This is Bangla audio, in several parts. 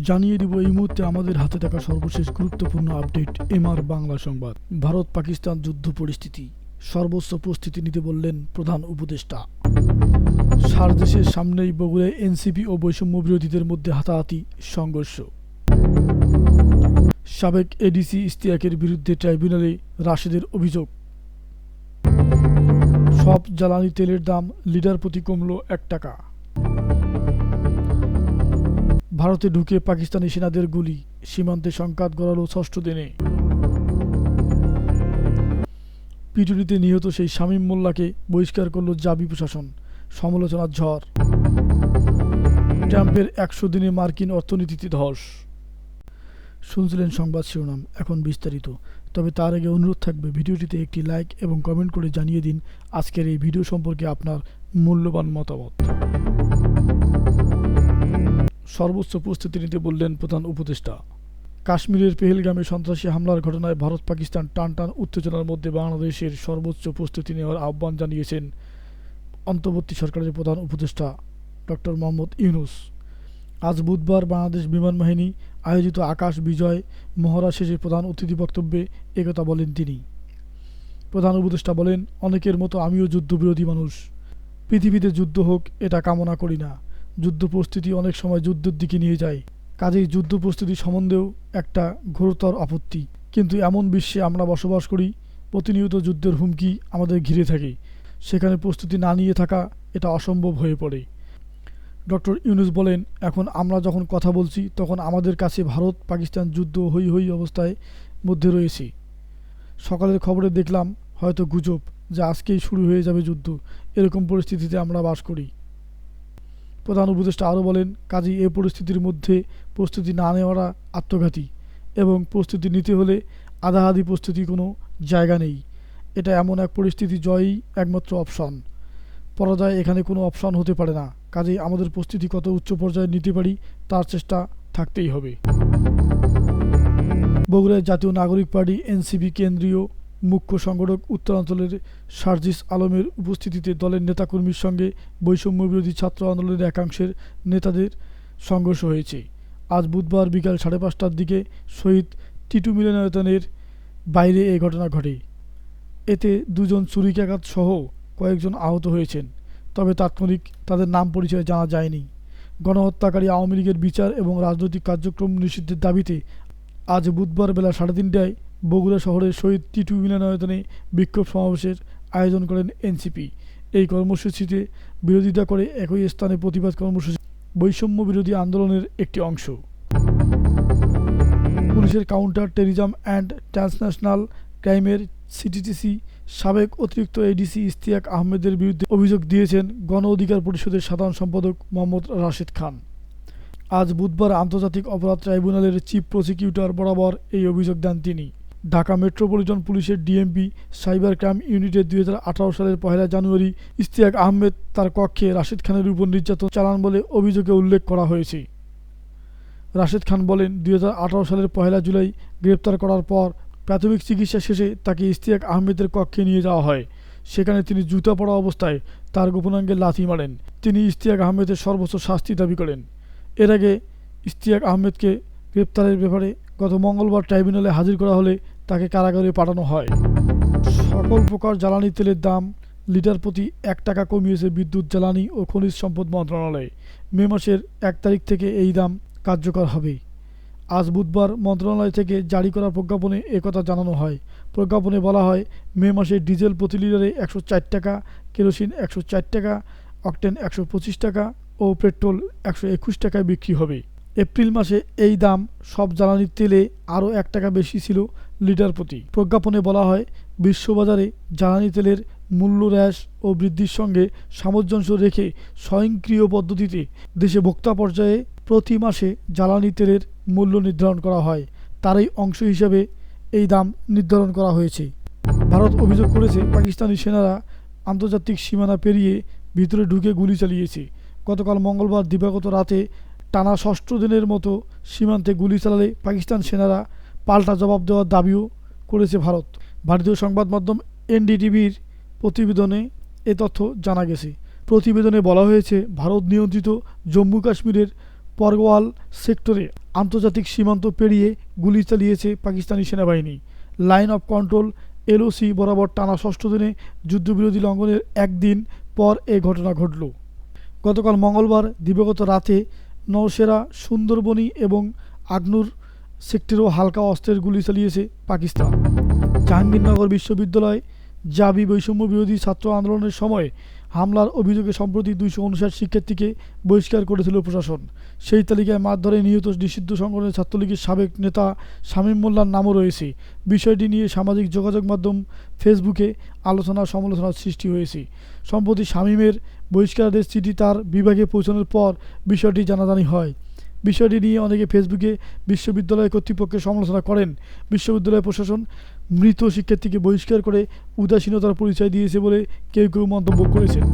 জানিয়ে দিব এই মুহূর্তে আমাদের হাতে থাকা সর্বশেষ গুরুত্বপূর্ণ আপডেট এমআর বাংলা সংবাদ। ভারত পাকিস্তান যুদ্ধ পরিস্থিতি, সর্বোচ্চ প্রস্তুতি নিতে বললেন প্রধান উপদেষ্টা। সার দেশের সামনেই বগুড়ায় এনসিপি ও বৈষম্য বিরোধীদের মধ্যে হাতাহাতি সংঘর্ষ। সাবেক এডিসি ইশতিয়াকের বিরুদ্ধে ট্রাইব্যুনালে রাশেদের অভিযোগ। সব জ্বালানি তেলের দাম লিটার প্রতি কমল 1 টাকা। ভারতে ঢুকে পাকিস্তানি সেনাদের গুলি, সীমান্তে সংঘাত গড়ালো 6ষ্ঠ দিনে। পিটুনিতে নিহত সেই শামীম মোল্লাকে বহিষ্কার করল জাবি প্রশাসন, সমালোচনার ঝড়। ট্রাম্পের 100 দিনে মার্কিন অর্থনীতিতে ধস। শুনছিলেন সংবাদ শিরোনাম, এখন বিস্তারিত। তবে তার আগে অনুরোধ থাকবে ভিডিওটিতে একটি লাইক এবং কমেন্ট করে জানিয়ে দিন আজকের এই ভিডিও সম্পর্কে আপনার মূল্যবান মতামত। সর্বোচ্চ প্রস্তুতি নিতে বললেন প্রধান উপদেষ্টা। কাশ্মীরের পেহেলগামে সন্ত্রাসী হামলার ঘটনায় ভারত পাকিস্তান টান উত্তেজনার মধ্যে বাংলাদেশের সর্বোচ্চ প্রস্তুতি নেওয়ার আহ্বান জানিয়েছেন অন্তর্বর্তী সরকারের প্রধান উপদেষ্টা ডক্টর মোহাম্মদ ইউনূস। আজ বুধবার বাংলাদেশ বিমান বাহিনী আয়োজিত আকাশ বিজয় মহড়া শেষে প্রধান অতিথি বক্তব্যে একথা বলেন তিনি। প্রধান উপদেষ্টা বলেন, অনেকের মতো আমিও যুদ্ধবিরোধী মানুষ। পৃথিবীতে যুদ্ধ হোক এটা কামনা করি না। যুদ্ধ প্রস্তুতি অনেক সময় যুদ্ধের দিকে নিয়ে যায়। কাজেই যুদ্ধ প্রস্তুতি সম্বন্ধেও একটা ঘোরতর আপত্তি। কিন্তু এমন বিশ্বে আমরা বসবাস করি, প্রতিনিয়ত যুদ্ধের হুমকি আমাদের ঘিরে থাকে। সেখানে প্রস্তুতি না নিয়ে থাকা এটা অসম্ভব হয়ে পড়ে। ডক্টর ইউনূস বলেন, এখন আমরা যখন কথা বলছি তখন আমাদের কাছে ভারত পাকিস্তান যুদ্ধ হই হই অবস্থায় মধ্যে রয়েছে। সকালের খবরে দেখলাম হয়তো গুজব যে আজকেই শুরু হয়ে যাবে যুদ্ধ। এরকম পরিস্থিতিতে আমরা বাস করি। প্রধান উপদেষ্টা আরও বলেন, কাজেই এই পরিস্থিতির মধ্যে প্রস্তুতি না নেওয়াটা আত্মঘাতী এবং প্রস্তুতি নিতে হলে আধাআধি প্রস্তুতি কোনো জায়গা নেই। এটা এমন এক পরিস্থিতি জয়ই একমাত্র অপশন। পরাজয় এখানে কোনো অপশন হতে পারে না। কাজেই আমাদের প্রস্তুতি কত উচ্চ পর্যায়ে নিতে পারি তার চেষ্টা থাকতেই হবে। বগুড়ায় জাতীয় নাগরিক পার্টি এনসিপি কেন্দ্রীয় মুখ্য সংগঠক উত্তরাঞ্চলের সার্জিস আলমের উপস্থিতিতে দলের নেতাকর্মীর সঙ্গে বৈষম্য বিরোধী ছাত্র আন্দোলনের একাংশের নেতাদের সংঘর্ষ হয়েছে। আজ বুধবার বিকাল 5:30টার দিকে শহীদ টিটু মিলনায়তনের বাইরে এই ঘটনা ঘটে। এতে 2 জন ছুরিকাঘাত সহ কয়েকজন আহত হয়েছেন। তবে তাৎক্ষণিক তাদের নাম পরিচয় জানা যায়নি। গণহত্যাকারী আওয়ামী লীগের বিচার এবং রাজনৈতিক কার্যক্রম নিষিদ্ধের দাবিতে আজ বুধবার বেলা 3:30টায় বগুড়া শহরের শহীদ টিটু মিলনায়তনে বিক্ষোভ সমাবেশের আয়োজন করেন এনসিপি। এই কর্মসূচিতে বিরোধিতা করে একই স্থানে প্রতিবাদ কর্মসূচি বৈষম্য বিরোধী আন্দোলনের একটি অংশ। পুলিশের কাউন্টার টেরিজম অ্যান্ড ট্রান্সন্যাশনাল ক্রাইমের সিটিটিসি সাবেক অতিরিক্ত এডিসি ইশতিয়াক আহমেদের বিরুদ্ধে অভিযোগ দিয়েছেন গণ অধিকার পরিষদের সাধারণ সম্পাদক মোহাম্মদ রাশেদ খান। আজ বুধবার আন্তর্জাতিক অপরাধ ট্রাইব্যুনালের চিফ প্রসিকিউটর বরাবর এই অভিযোগ দেন তিনি। ঢাকা মেট্রোপলিটন পুলিশের ডিএমপি সাইবার ক্রাইম ইউনিটের 2018 সালের 1 জানুয়ারি ইশতিয়াক আহমেদ তার কক্ষে রাশেদ খানের উপর নির্যাতন চালান বলে অভিযোগে উল্লেখ করা হয়েছে। রাশেদ খান বলেন, 2018 সালের 1 জুলাই গ্রেপ্তার করার পর প্রাথমিক চিকিৎসা শেষে তাকে ইশতিয়াক আহমেদের কক্ষে নিয়ে যাওয়া হয়। সেখানে তিনি জুতা পরা অবস্থায় তার গোপনাঙ্গে লাথি মারেন। তিনি ইশতিয়াক আহমেদের সর্বোচ্চ শাস্তি দাবি করেন। এর আগে ইশতিয়াক আহমেদকে গ্রেপ্তারের ব্যাপারে গত মঙ্গলবার ট্রাইব্যুনালে হাজির করা হলে তাকে কারাগারে পাঠানো হয়। সকল প্রকার জ্বালানি তেলের দাম লিটার প্রতি 1 টাকা কমিয়েছে বিদ্যুৎ জ্বালানি ও খনিজ সম্পদ মন্ত্রণালয়। মে মাসের 1 তারিখ থেকে এই দাম কার্যকর হবে। আজ বুধবার মন্ত্রণালয় থেকে জারি করা প্রজ্ঞাপনে একথা জানানো হয়। প্রজ্ঞাপনে বলা হয়, মে মাসে ডিজেল প্রতি লিটারে 104 টাকা, কেরোসিন 104 টাকা, অকটেন 125 টাকা ও পেট্রোল 121 টাকায় বিক্রি হবে। এপ্রিল মাসে এই দাম সব জ্বালানির তেলে আরও 1 টাকা বেশি ছিল লিটার প্রতি। প্রজ্ঞাপনে বলা হয়, বিশ্ববাজারে জ্বালানি তেলের মূল্য হ্রাস ও বৃদ্ধির সঙ্গে সামঞ্জস্য রেখে স্বয়ংক্রিয় পদ্ধতিতে দেশে ভোক্তা পর্যায়ে প্রতি মাসে জ্বালানি তেলের মূল্য নির্ধারণ করা হয়। তারই অংশ হিসেবে এই দাম নির্ধারণ করা হয়েছে। ভারত অভিযোগ করেছে, পাকিস্তানি সেনারা আন্তর্জাতিক সীমানা পেরিয়ে ভিতরে ঢুকে গুলি চালিয়েছে। গতকাল মঙ্গলবার দিবাগত রাতে টানা 6ষ্ঠ দিনের মতো সীমান্তে গুলি চালালে পাকিস্তান সেনারা পাল্টা জবাব দেওয়ার দাবিও করেছে ভারত। ভারতীয় সংবাদ মাধ্যম এনডিটিভির প্রতিবেদনে এ তথ্য জানা গেছে। প্রতিবেদনে বলা হয়েছে, ভারত নিয়ন্ত্রিত জম্মু কাশ্মীরের পরগওয়াল সেক্টরে আন্তর্জাতিক সীমান্ত পেরিয়ে গুলি চালিয়েছে পাকিস্তানি সেনাবাহিনী। লাইন অফ কন্ট্রোল এলওসি বরাবর টানা ষষ্ঠ দিনে যুদ্ধবিরতি লঙ্ঘনের একদিন পর এ ঘটনা ঘটল। গতকাল মঙ্গলবার দিবাগত রাতে নওশেরা, সুন্দরবনি এবং আগ্নুর সেক্টরেও হালকা অস্ত্রের গুলি চালিয়েছে পাকিস্তান। জাহাঙ্গীরনগর বিশ্ববিদ্যালয় জাবি বৈষম্য বিরোধী ছাত্র আন্দোলনের সময় হামলার অভিযোগে সম্প্রতি 259 শিক্ষার্থীকে বহিষ্কার করেছিল প্রশাসন। সেই তালিকায় মারধরে নিহত নিষিদ্ধ সংগঠনের ছাত্রলীগের সাবেক নেতা শামীম মোল্লার নামও রয়েছে। বিষয়টি নিয়ে সামাজিক যোগাযোগ মাধ্যম ফেসবুকে আলোচনা সমালোচনার সৃষ্টি হয়েছে। সম্প্রতি শামীমের বহিষ্কারের চিঠি তার বিভাগে পৌঁছানোর পর বিষয়টি জানাজানি হয়। বিষয়টি নিয়ে অনেকে ফেসবুকে বিশ্ববিদ্যালয় কর্তৃপক্ষের সমালোচনা করেন। বিশ্ববিদ্যালয় প্রশাসন মৃত শিক্ষার্থীকে বহিষ্কার করে উদাসীনতার পরিচয় দিয়েছে বলে কেউ কেউ মন্তব্য করেছেন।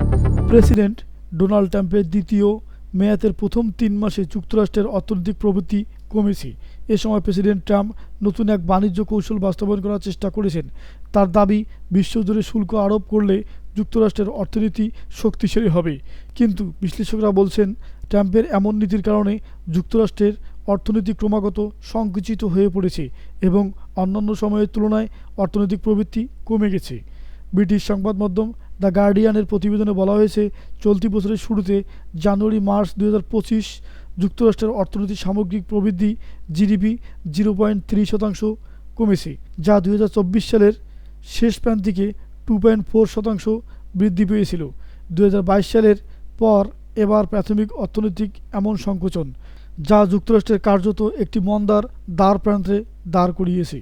প্রেসিডেন্ট ডোনাল্ড ট্রাম্পের দ্বিতীয় মেয়াদের প্রথম 3 মাসে যুক্তরাষ্ট্রের অর্থনৈতিক প্রবৃদ্ধি কমেছে। এ সময় প্রেসিডেন্ট ট্রাম্প নতুন এক বাণিজ্য কৌশল বাস্তবায়ন করার চেষ্টা করেছেন। তার দাবি, বিশ্বজুড়ে শুল্ক আরোপ করলে যুক্তরাষ্ট্রের অর্থনীতি শক্তিশালী হবে। কিন্তু বিশ্লেষকরা বলছেন, ট্রাম্পের এমন নীতির কারণে যুক্তরাষ্ট্রের অর্থনীতি ক্রমাগত সংকুচিত হয়ে পড়েছে এবং অন্যান্য সময়ের তুলনায় অর্থনৈতিক প্রবৃদ্ধি কমে গেছে। ব্রিটিশ সংবাদ মাধ্যম দ্য গার্ডিয়ানের প্রতিবেদনে বলা হয়েছে, চলতি বছরের শুরুতে জানুয়ারি-মার্চ 2025 যুক্তরাষ্ট্রের অর্থনৈতিক সামগ্রিক প্রবৃদ্ধি জিডিপি 0.3% কমেছে, যা 2024 সালের শেষ প্রান্তিকে 2.4% বৃদ্ধি পেয়েছিল। 2022 সালের পর এবার প্রাথমিক অর্থনৈতিক এমন সংকোচন, যা যুক্তরাষ্ট্রের কার্যত একটি মন্দার দ্বার প্রান্তে দাঁড় করিয়েছে।